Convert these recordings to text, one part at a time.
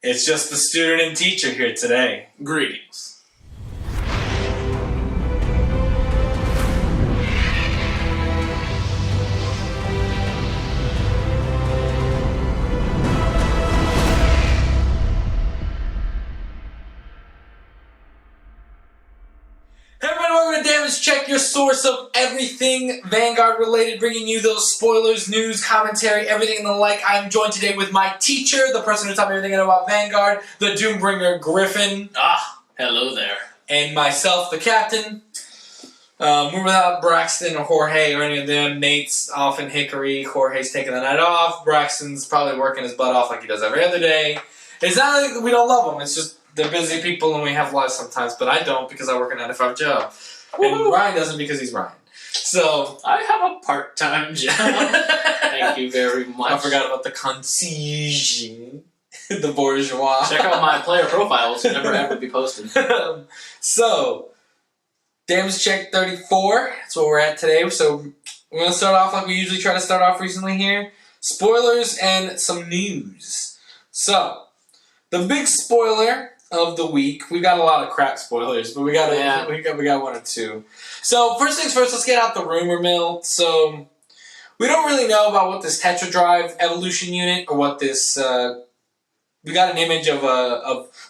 It's just the student and teacher here today. Greetings. Hey everybody, welcome to Damage Check, your source of everything Vanguard related, bringing you those spoilers, news, commentary, everything and the like. I'm joined today with my teacher, the person who taught me everything I know about Vanguard, the Doombringer Griffin. Hello there. And myself, the captain. We're without Braxton or Jorge or any of them. Nate's off in Hickory. Jorge's taking the night off. Braxton's probably working his butt off like he does every other day. It's not like we don't love them. It's just they're busy people and we have lives sometimes. But I don't because I work a 9-to-5 job. And Ryan doesn't because he's Ryan. So I have a part-time job. Thank you very much. I forgot about the concierge. The bourgeois. Check out my player profiles. Never ever be posted. So, Damage Check 34. That's where we're at today. So, we're going to start off like we usually try to start off recently here. Spoilers and some news. So, the big spoiler of the week. We got a lot of crap spoilers, but we got one or two. So, first things first, let's get out the rumor mill. So, we don't really know about what this Tetra Drive evolution unit or what this... we got an image of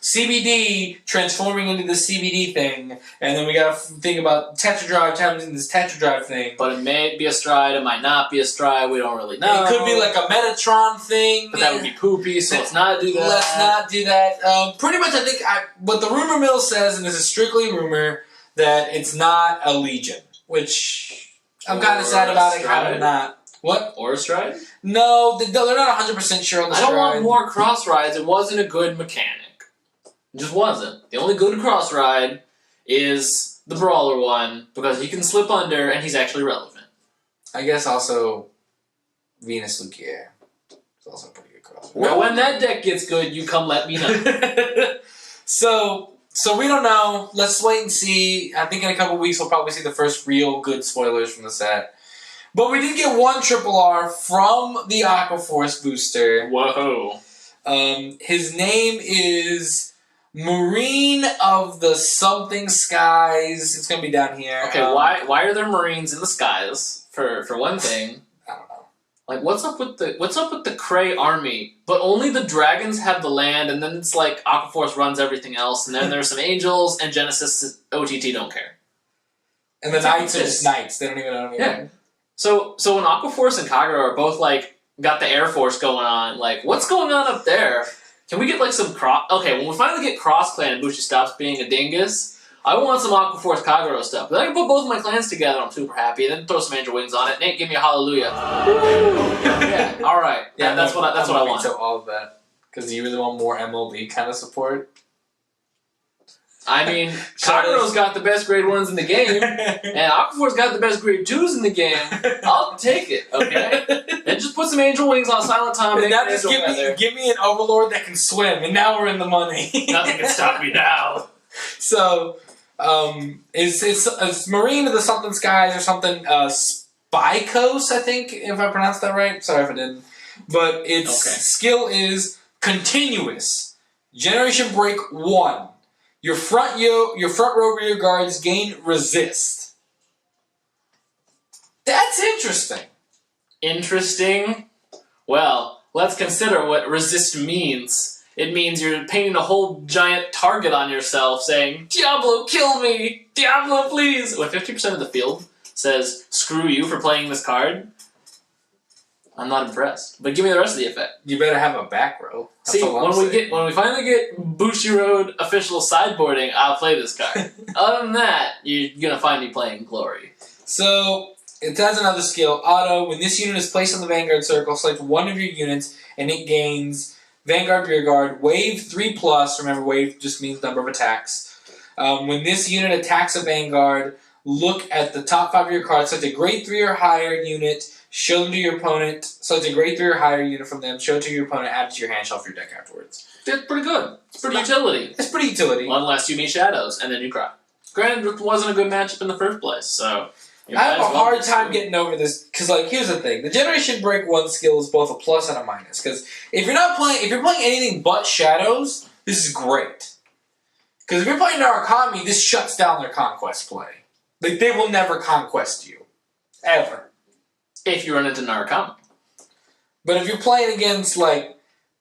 CBD transforming into the CBD thing, and then we got a thing about Tetra Drive turning into this Tetra Drive thing. But it may be a stride, it might not be a stride, we don't really know. It could be like a Metatron thing. But that would be poopy, so let's not do that. Let's not do that. Pretty much, I think, what the rumor mill says, and this is strictly rumor, that it's not a Legion, which I'm kind of sad about it, kind of not. What? Or a stride? No, they're not 100% sure on the stride. I don't want more cross rides. It wasn't a good mechanic. It just wasn't. The only good cross ride is the Brawler one, because he can slip under and he's actually relevant. I guess also Venus Luquier. It's also a pretty good cross ride. Well, when that deck gets good, you come let me know. So we don't know. Let's wait and see. I think in a couple weeks we'll probably see the first real good spoilers from the set. But we did get one Triple R from the Aqua Force booster. Whoa. His name is Marine of the Something Skies. It's going to be down here. Okay, why are there Marines in the skies? For one thing. I don't know. Like, what's up with the Cray army? But only the dragons have the land, and then it's like Aqua Force runs everything else, and then there's some angels, and Genesis OTT don't care. And the Knights are just Knights. They don't even know anything. Yeah. So when Aqua Force and Kagura are both, like, got the Air Force going on, like, what's going on up there? Can we get, like, some Okay, when we finally get cross-clan and Bushi stops being a dingus, I want some Aqua Force Kagura stuff. But I can put both of my clans together, I'm super happy, and then throw some Angel Wings on it. Nate, give me a hallelujah. Yeah, alright. Yeah, that's what I want. So all of that. Because you really want more MLB kind of support? I mean, Kagura's got the best grade 1s in the game, and Aqua Force got the best grade 2s in the game. I'll take it, okay? And just put some Angel Wings on Silent Time. And now just give me an Overlord that can swim, and now we're in the money. Nothing can stop me now. So, it's Marine of the Something Skies or something, Spikos, I think, if I pronounced that right. Sorry if I didn't. But its skill is Continuous. Generation Break 1. Your front row rear guards gain resist. That's interesting. Interesting? Well, let's consider what resist means. It means you're painting a whole giant target on yourself saying, Diablo, kill me! Diablo, please! When 50% of the field says, screw you for playing this card, I'm not impressed. But give me the rest of the effect. You better have a back row. See, when we finally get Bushiroad official sideboarding, I'll play this card. Other than that, you're gonna find me playing Glory. So it has another skill. Auto. When this unit is placed on the Vanguard circle, select one of your units, and it gains Vanguard Rear Guard, Wave 3+. Remember, Wave just means number of attacks. When this unit attacks a Vanguard, look at the top 5 of your cards. Select a grade 3 or higher unit. Show them to your opponent. Select a grade 3 or higher unit from them. Show it to your opponent. Add it to your hand. Shelf your deck afterwards. That's pretty good. It's pretty utility. It's pretty utility. Unless you meet Shadows, and then you cry. Granted, it wasn't a good matchup in the first place, so... You I have might a as well hard just time do it. getting over this because, like, here's the thing: the Generation Break 1 skill is both a plus and a minus. Because if you're playing anything but Shadows, this is great. Because if you're playing Narukami, this shuts down their conquest play. Like, they will never conquest you, ever. If you run into Narukami. But if you're playing against, like,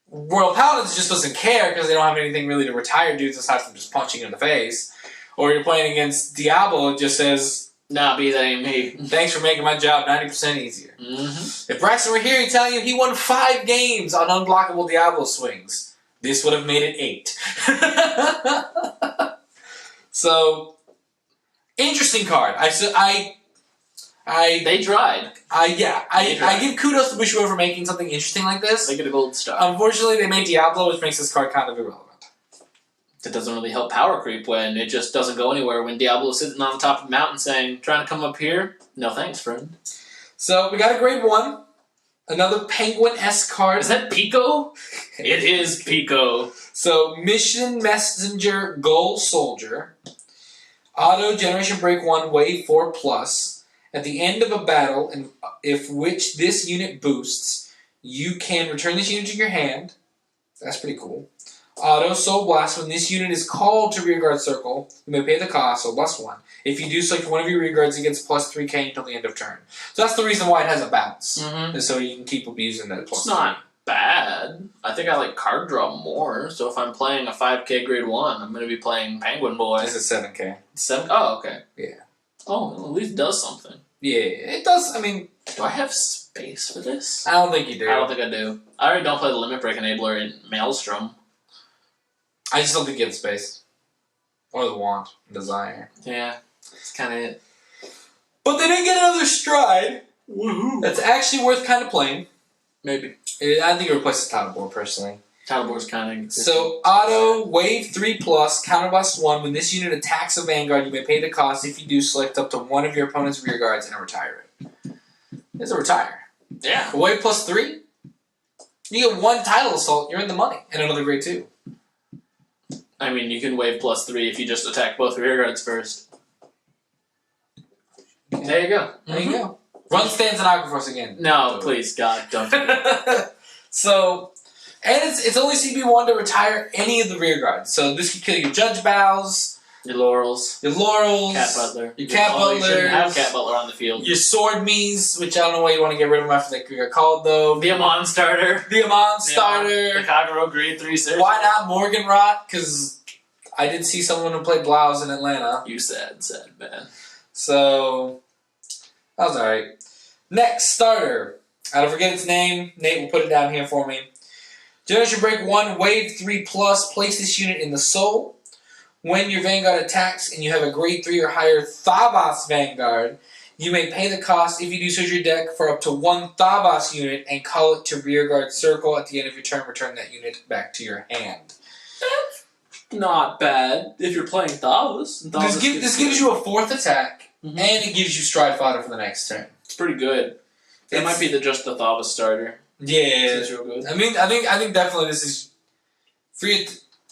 Royal Paladins, just doesn't care because they don't have anything really to retire dudes aside from just punching you in the face. Or you're playing against Diablo, it just says, Nah, B, that ain't me. thanks for making my job 90% easier. Mm-hmm. If Braxton were here, he'd tell you he won 5 games on unblockable Diablo swings. This would have made it 8. So, interesting card. They tried. I give kudos to Bushiroad for making something interesting like this. They get a gold star. Unfortunately, they made Diablo, which makes this card kind of irrelevant. It doesn't really help power creep when it just doesn't go anywhere. When Diablo's sitting on the top of the mountain saying, trying to come up here? No thanks, friend. So, we got a grade 1. Another Penguin-esque card. Is that Pico? It is Pico. So, Mission Messenger Goal Soldier. Auto Generation Break 1 Wave 4+. At the end of a battle, if which this unit boosts, you can return this unit to your hand. That's pretty cool. Auto Soul Blast. When this unit is called to Rearguard Circle, you may pay the cost, so +1. If you do, select one of your rearguards, it gets +3k until the end of turn. So that's the reason why it has a bounce. Mm-hmm. So you can keep abusing that +3. It's not bad. I think I like card draw more, so if I'm playing a 5k grade 1, I'm going to be playing Penguin Boy. This is 7k. 7? Oh, okay. Yeah. Oh, well, at least it does something. Yeah, it does. I mean, do I have space for this? I don't think you do. I don't think I do. I already don't play the Limit Break Enabler in Maelstrom. I just don't think you have space. Or the want, desire. Yeah, that's kind of it. But they didn't get another stride. Woohoo! That's actually worth kind of playing. Maybe. I think it replaces title board, personally. Title board's kind of... So, auto, wave 3+, counterblast 1. When this unit attacks a Vanguard, you may pay the cost. If you do, select up to one of your opponent's rear guards and retire it. It's a retire. Yeah. A wave +3? You get 1 title assault, you're in the money. And another grade 2. I mean, you can wave +3 if you just attack both rear guards first. There you go. There you go. Run stands and Aqua Force again. No, please, God, don't do it. So, and it's only CB1 to retire any of the rear guards. So this could kill your Judge Bows, Your Laurels. your Laurels, Cat Butler. your Cat You shouldn't have Butlers, Cat Butler on the field. your Sword Me's, which I don't know why you want to get rid of them after they got called though. The Amon starter. The Amon The starter. Kagero grade 3 search. Why not Morgan Rot? Because I did see someone who played Blouse in Atlanta. You sad man. So, that was alright. Next, starter. I don't forget its name. Nate will put it down here for me. Generation Break 1, Wave 3+. Place this unit in the Soul. When your Vanguard attacks and you have a grade 3 or higher Thavas Vanguard, you may pay the cost if you do search your deck for up to 1 Thavas unit and call it to Rearguard Circle. At the end of your turn, return that unit back to your hand. That's not bad if you're playing Thavas. This gives you a 4th attack, Mhm. and it gives you Stride Fodder for the next turn. It's pretty good. That might be just the Thavas starter. Yeah, It's real good. I mean, I think definitely this is free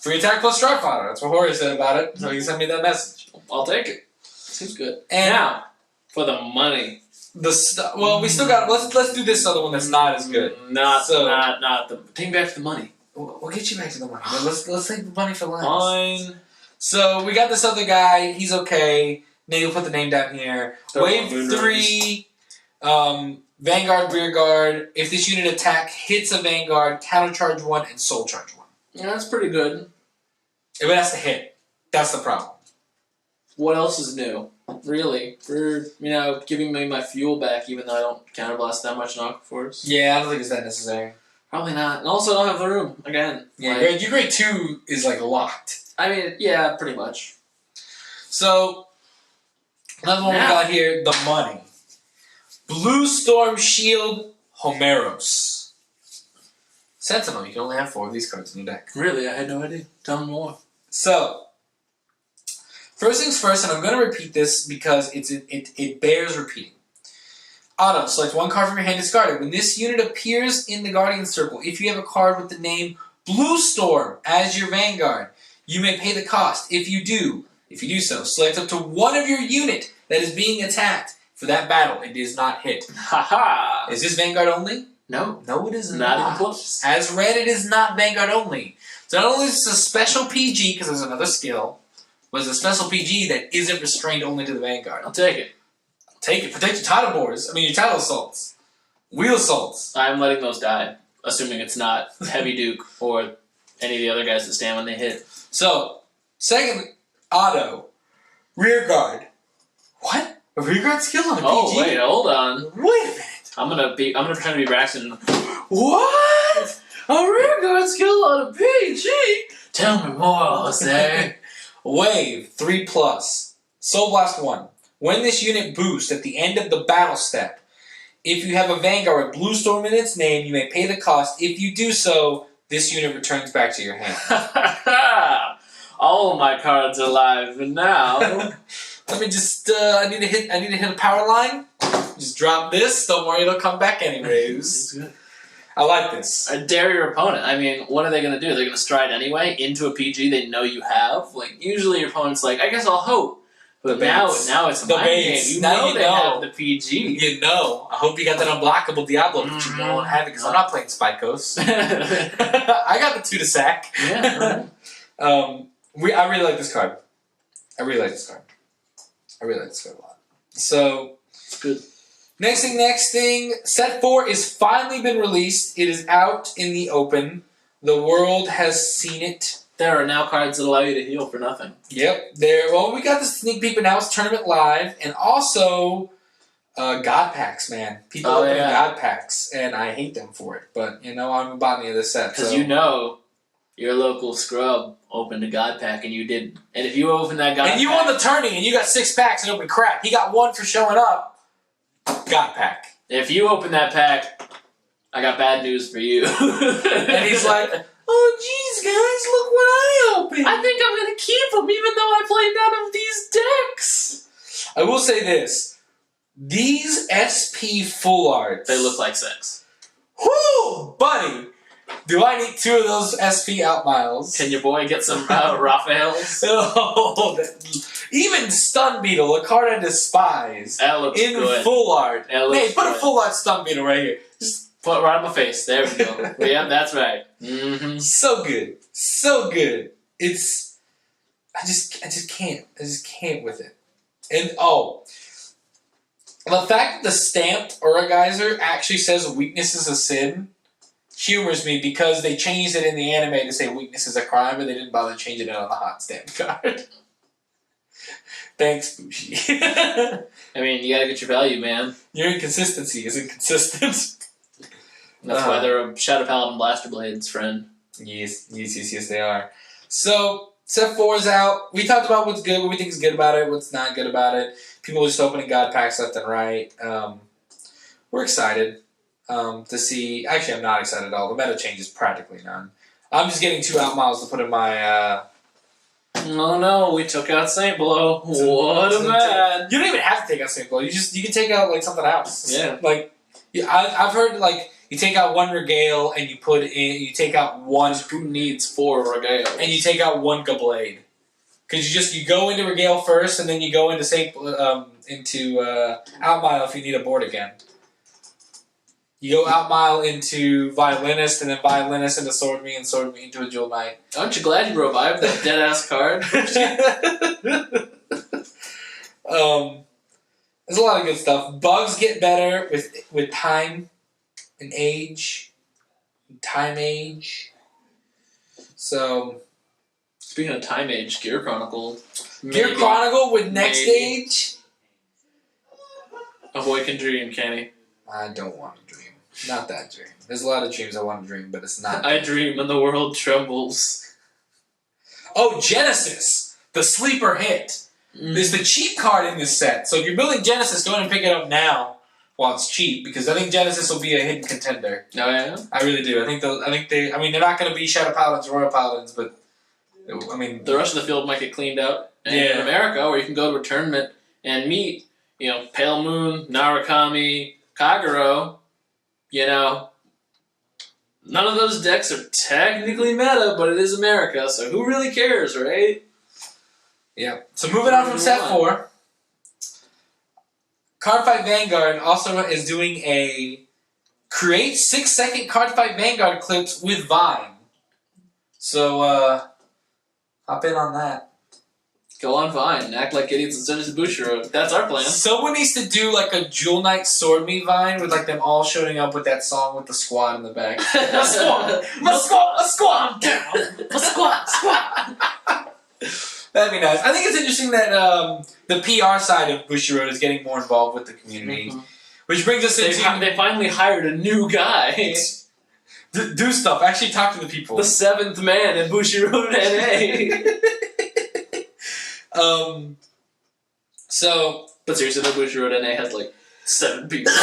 attack plus Stride Fodder. That's what Jorge said about it. So he sent me that message. I'll take it. Seems good. And now, for the money. we still got. Let's do this other one that's not as good. Not the. Take me back to the money. We'll get you back to the money. But let's take the money for last. Fine. So we got this other guy. He's okay. Nate will put the name down here. Wave 3. Vanguard Rearguard. If this unit attack hits a Vanguard, countercharge 1 and soul charge 1. Yeah, that's pretty good. If it has to hit, that's the problem. What else is new? Really? For, giving me my fuel back even though I don't counterblast that much in Aqua Force? Yeah, I don't think it's that necessary. Probably not. And also I don't have the room, again. Yeah, Like, your grade 2 is like locked. I mean, yeah, pretty much. So, another one we got here, the money. Blue Storm Shield Homeros. Sentinel, you can only have 4 of these cards in your deck. Really? I had no idea. Tell me more. So, first things first, and I'm going to repeat this because it bears repeating. Auto, select 1 card from your hand, discard it. When this unit appears in the Guardian Circle, if you have a card with the name Blue Storm as your Vanguard, you may pay the cost. If you do so, select up to one of your unit that is being attacked. If for that battle. It is not hit. Haha. Is this Vanguard only? No. No, it is not. Not even close. As read, it is not Vanguard only. So not only is this a special PG, because there's another skill, but it's a special PG that isn't restrained only to the Vanguard. I'll take it. Take it. Protect your title boards. I mean, your title assaults. Wheel assaults. I'm letting those die, assuming it's not Heavy Duke or any of the other guys that stand when they hit. So, second, auto. Rear guard. What? A rear guard skill on a PG? Oh, wait, hold on. Wait a minute. I'm gonna pretend to be Braxton. What? A rear guard skill on a PG? Tell me more, Jose. Wave 3+. Soul Blast 1. When this unit boosts at the end of the battle step, if you have a Vanguard with Blue Storm in its name, you may pay the cost. If you do so, this unit returns back to your hand. All my cards are live now. Let me just. I need to hit a power line. Just drop this. Don't worry, it'll come back anyways. I like this. Dare your opponent. I mean, what are they going to do? They're going to stride anyway into a PG they know you have. Like usually, your opponent's like, I guess I'll hope. But now it's a mind game. You know they have the PG. You know. I hope you got that unblockable Diablo, but you won't have it because I'm not playing Spikos. I got the 2 to sack. Yeah. I really like this card. I really like this card a lot. So, it's good. Next thing. Set 4 is finally been released. It is out in the open. The world has seen it. There are now cards that allow you to heal for nothing. Yep. Well, we got the sneak peek, but now it's Tournament Live. And also, God Packs, man. People open God Packs, and I hate them for it. But, you know, I'm about any of this set. Because you know your local scrub opened a God Pack, and you didn't. And if you opened that God Pack... And you won the tourney, and you got 6 packs and opened crap. He got 1 for showing up. God Pack. If you opened that pack, I got bad news for you. And he's like... Oh, jeez, guys, look what I opened. I think I'm going to keep them even though I played none of these decks. I will say this. These SP full arts... They look like sex. Whoo, buddy. Do I need 2 of those SP out miles? Can your boy get some Raphaels? Oh, even Stun Beetle, a card I despise. That looks in good. Full art. Hey, put a full art Stun Beetle right here. Just put it right on my face. There we go. Yeah, that's right. Mm-hmm. So good. So good. It's... I just can't. I just can't with it. And, the fact that the stamped Aura Geyser actually says weakness is a sin humors me because they changed it in the anime to say weakness is a crime, but they didn't bother changing it on the hot stamp card. Thanks, Bushi. I mean, you gotta get your value, man. Your inconsistency is inconsistent. That's why they're a Shadow Paladin Blaster Blades friend. Yes, they are. So, Set 4 is out. We talked about what's good, what we think is good about it, what's not good about it. People are just opening God Packs left and right. We're excited to see... Actually, I'm not excited at all. The meta change is practically none. I'm just getting 2 out miles to put in my... Oh no, we took out Saint Blow. What a man! You don't even have to take out Saint Blow. You can take out like something else. Yeah. Like, I've heard like you take out 1 Regale and you take out 1. Who needs 4 Regale? And you take out 1 Gablade. Because you go into Regale first, and then you go into Outmile if you need a board again. You go Outmile into Violinist, and then Violinist into Sword Me, and Sword Me into a Jewel Knight. Aren't you glad you revived that dead-ass card? There's a lot of good stuff. Bugs get better with time and age. Time age. So... Speaking of Time Age, Gear Chronicle. Gear Chronicle with Next Age? A boy can dream, can he? I don't want to dream. Not that dream. There's a lot of dreams I want to dream, but it's not. I dream and the world trembles. Oh, Genesis! The sleeper hit. There's the cheap card in this set. So if you're building Genesis, go ahead and pick it up now while it's cheap, because I think Genesis will be a hidden contender. Oh, yeah? I really do. I think they're not going to be Shadow Paladins or Royal Paladins, but I mean... The rest of the field might get cleaned out. And in America, where you can go to a tournament and meet, Pale Moon, Narukami, Kagero, none of those decks are technically meta, but it is America, so who really cares, right? Yeah. So moving on from Set 4, Cardfight Vanguard also is doing a create 6-second Cardfight Vanguard clips with Vine. So, hop in on that. Go on Vine, act like idiots instead of Bushiro. That's our plan. Someone needs to do like a Jewel Knight Sword Meet Vine with like them all showing up with that song with the squad in the back. My squad! My squad down! My squad! That'd be nice. I think it's interesting that the PR side of Bushiroad is getting more involved with the community. Mm-hmm. Which brings us into... They finally hired a new guy. Do stuff. Actually talk to the people. The 7th man in Bushiroad NA. But seriously, the Bushiroad NA has like 7 people.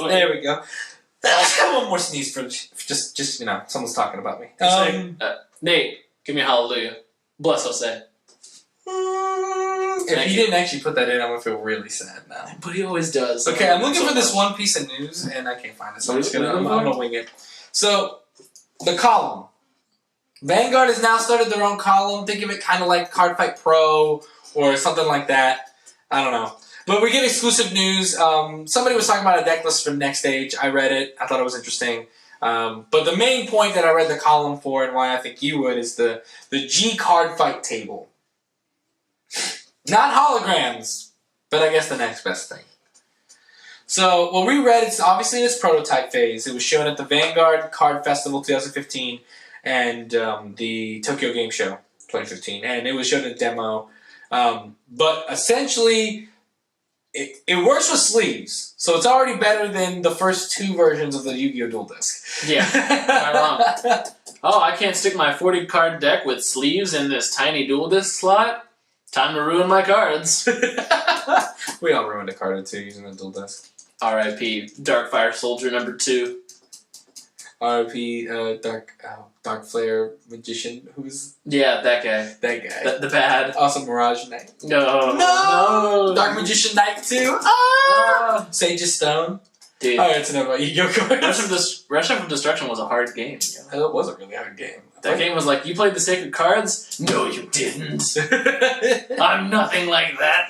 There we go. One more sneeze for just someone's talking about me. Nate, give me a hallelujah. Bless Jose. If he didn't actually put that in, I'm gonna feel really sad now. But he always does. Okay, I'm looking for this one piece of news, and I can't find it, so I'm gonna wing it. So, the column. Vanguard has now started their own column. Think of it kind of like Cardfight Pro or something like that. I don't know. But we get exclusive news. Somebody was talking about a deck list for next stage. I read it. I thought it was interesting. But the main point that I read the column for and why I think you would is the G Cardfight table. Not holograms, but I guess the next best thing. So, what we read, it's obviously in its prototype phase. It was shown at the Vanguard Card Festival 2015 and the Tokyo Game Show 2015. And it was shown in demo. But essentially, it works with sleeves. So it's already better than the first 2 versions of the Yu-Gi-Oh! Dual Disc. Yeah, not wrong. Oh, I can't stick my 40-card deck with sleeves in this tiny Dual Disc slot? Time to ruin my cards. We all ruined a card or 2 using a Dual Disc. R.I.P. Darkfire Soldier number 2. R.I.P. Dark Flare Magician. Who's... Yeah, that guy. That guy. The bad. Also Mirage Knight. No! Dark Magician Knight 2. Ah! Sage of Stone. Dude. Alright, so never mind. Yu-Gi-Oh! cards. Rush from Destruction was a hard game. Yeah. It was a really hard game. That game was like, you played the Sacred Cards? No, you didn't. I'm nothing like that.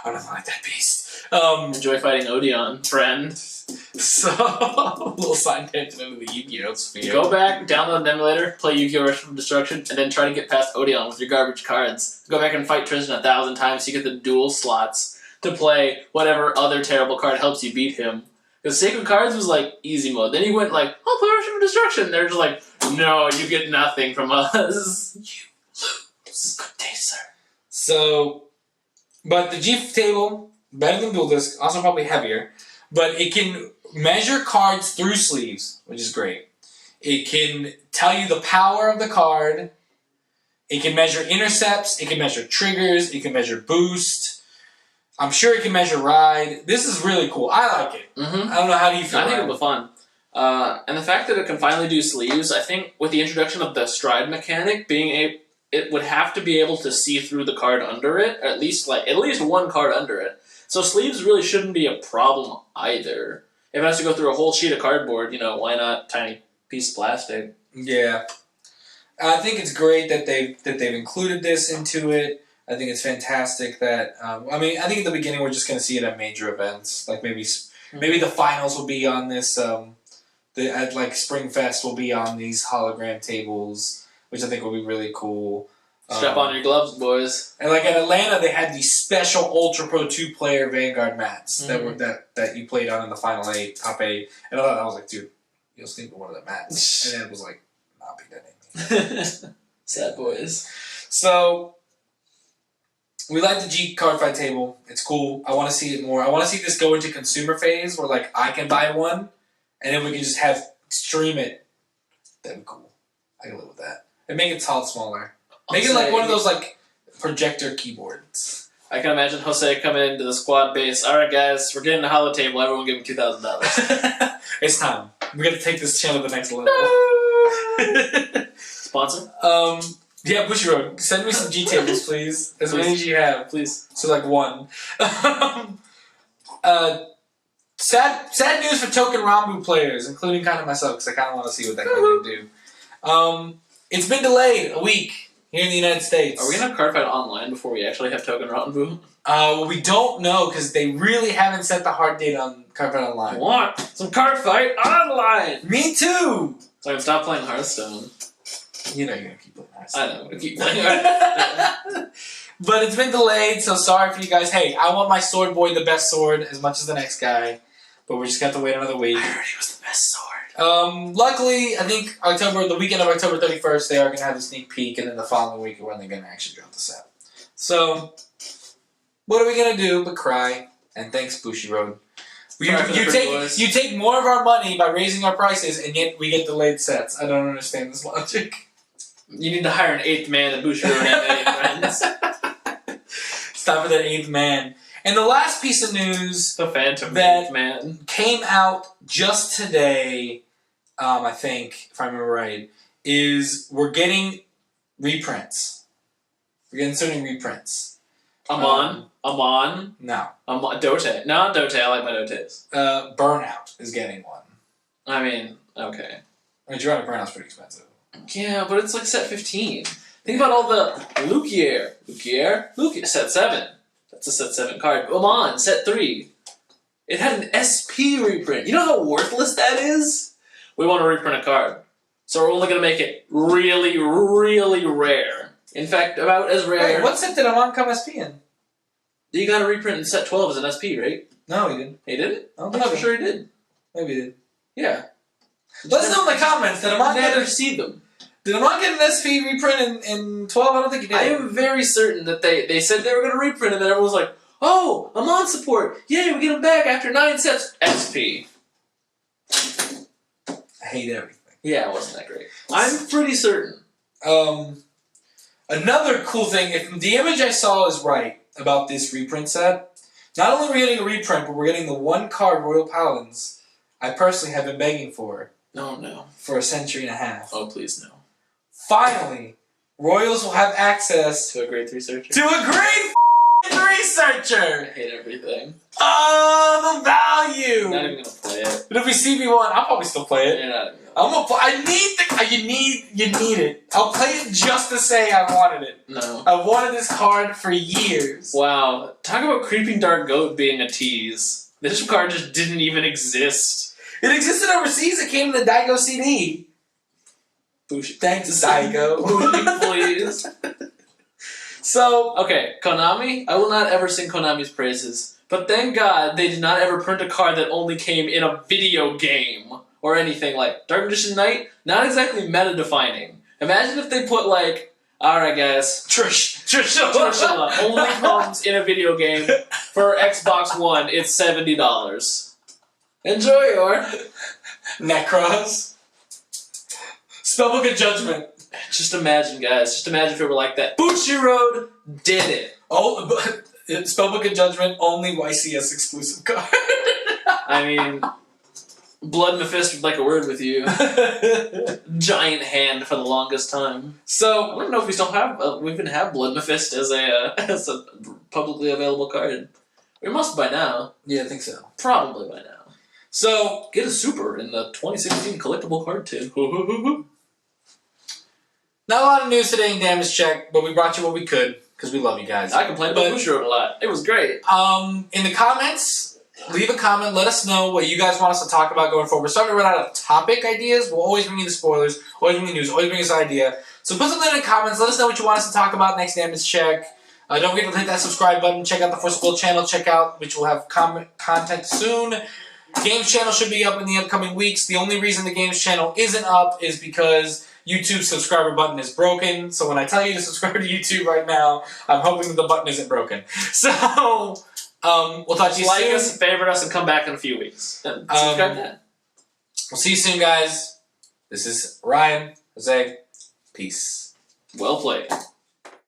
I'm nothing like that beast. Enjoy fighting Odeon, friend. So, a little side tangent into the Yu-Gi-Oh! sphere. Go back, download an emulator, play Yu-Gi-Oh! Rush from Destruction, and then try to get past Odeon with your garbage cards. Go back and fight Tristan 1,000 times so you get the dual slots to play whatever other terrible card helps you beat him. Because Sacred Cards was like easy mode. Then he went like, I'll play Rush from Destruction. They're just like, no, you get nothing from us. You lose. Good day, sir. So, but the G table, better than Dual Disc, also probably heavier, but it can measure cards through sleeves, which is great. It can tell you the power of the card. It can measure intercepts. It can measure triggers. It can measure boost. I'm sure it can measure ride. This is really cool. I like it. Mm-hmm. I don't know, how do you feel? I think it'll be fun. And the fact that it can finally do sleeves, I think with the introduction of the stride mechanic, it would have to be able to see through the card under it, or at least one card under it. So sleeves really shouldn't be a problem either. If it has to go through a whole sheet of cardboard, why not tiny piece of plastic? Yeah, I think it's great that they've included this into it. I think it's fantastic that I think at the beginning we're just going to see it at major events, like maybe the finals will be on this. At like Springfest will be on these hologram tables, which I think will be really cool. Strap on your gloves, boys. And like at Atlanta, they had these special Ultra Pro 2-player Vanguard mats that you played on in the final 8, top 8. And I was like, dude, you'll sleep with one of the mats. And then it was like, I'll be that. Sad boys. So we like the G Cardfight table. It's cool. I want to see it more. I want to see this go into consumer phase where like I can buy one, and then we can just stream it. That'd be cool. I can live with that. And make it smaller. Make it like one of those like projector keyboards. I can imagine Jose coming into the squad base. All right, guys, we're getting a holo table. Everyone give him $2,000. It's time. We're gonna take this channel to the next level. Sponsor? Yeah, Bushiroad. Send me some G tables, please. As many as you have, please. So like 1. Sad news for token Ranbu players, including kind of myself, because I kind of want to see what that guy can do. It's been delayed a week. here in the United States. Are we gonna have Cardfight online before we actually have Token Ranbu? Well, we don't know because they really haven't set the hard date on Cardfight Online. I want some Cardfight online! Me too! So I can stop playing Hearthstone. You know you're going to keep playing Hearthstone. I know, I'm gonna keep playing Hearthstone. But it's been delayed, so sorry for you guys. Hey, I want my sword boy the best sword as much as the next guy. But we just got to wait another week. I heard he was the best sword. Luckily, I think the weekend of October 31st, they are going to have a sneak peek, and then the following week when they're going to actually drop the set. So, what are we going to do but cry? And thanks, Bushiroad. You take more of our money by raising our prices, and yet we get delayed sets. I don't understand this logic. You need to hire an 8th man at Bushiroad and friends. Stop with that 8th man. And the last piece of news The Phantom that Man came out just today, I think, if I remember right, is we're getting reprints. We're getting certain reprints. Amon. No. Dote. No, Dote. I like my Dotes. Burnout is getting one. I mean, okay. I mean, Juronic Burnout's pretty expensive. Yeah, but it's like set 15. Think about all the Lukier, set 7. That's a set 7 card. Amon, set 3. It had an SP reprint. You know how worthless that is? We want to reprint a card. So we're only going to make it really, really rare. In fact, about as rare. Hey, what set did Amon come SP in? You got a reprint in set 12 as an SP, right? No, he didn't. He didn't? I'm I'm sure he did. Maybe he did. Yeah. Let us know in the comments. Did Amon never see them. Did Amon get an SP reprint in 12? I don't think he did. I am very certain that they said they were going to reprint and then everyone was like, oh, Amon support. Yay, we get him back after 9 sets. SP. I hate everything. Yeah, it wasn't that great. I'm pretty certain. Another cool thing, if the image I saw is right about this reprint set, not only are we getting a reprint, but we're getting the 1-card Royal Paladins I personally have been begging for. Oh, no. For a century and a half. Oh, please, no. Finally, Royals will have access To a grade 3 searcher? to a grade 3 searcher! I hate everything. Oh, the value! I'm not even going to play it. But if we CB1, I'll probably still play it. You're not even I'm gonna play. I need you need it. I'll play it just to say I wanted it. No. I've wanted this card for years. Wow. Talk about Creeping Dark Goat being a tease. This card just didn't even exist. It existed overseas. It came in the Daigo CD. Bushi. Thanks, Daigo. Please. So, okay, Konami, I will not ever sing Konami's praises. But thank God they did not ever print a card that only came in a video game. Or anything like Dark Magician Knight, not exactly meta-defining. Imagine if they put like, alright guys, Trishula only comes in a video game. For Xbox One, it's $70. Enjoy your Necros. Spellbook of Judgment. Just imagine, guys. Just imagine if it were like that. Bushiroad did it. Oh, but Spellbook of Judgment, only YCS exclusive card. I mean, Blood Mephisto would like a word with you. Giant hand for the longest time. So, I don't know if we still have, we even have Blood Mephisto as a publicly available card. We must by now. Yeah, I think so. Probably by now. So, get a super in the 2016 collectible card too. Not a lot of news today in Damage Check, but we brought you what we could, because we love you guys. I complained about Bushiroad a lot. It was great. In the comments, leave a comment. Let us know what you guys want us to talk about going forward. We're starting to run out of topic ideas. We'll always bring you the spoilers, always bring you the news, always bring us an idea. So put something in the comments. Let us know what you want us to talk about next Damage Check. Don't forget to hit that subscribe button. Check out the Force School channel. Check out, which will have content soon. Games channel should be up in the upcoming weeks. The only reason the Games channel isn't up is because YouTube's subscriber button is broken. So when I tell you to subscribe to YouTube right now, I'm hoping that the button isn't broken. So, we'll talk to you soon. Like us, favorite us, and come back in a few weeks. And subscribe to that. We'll see you soon, guys. This is Ryan, Jose. Peace. Well played.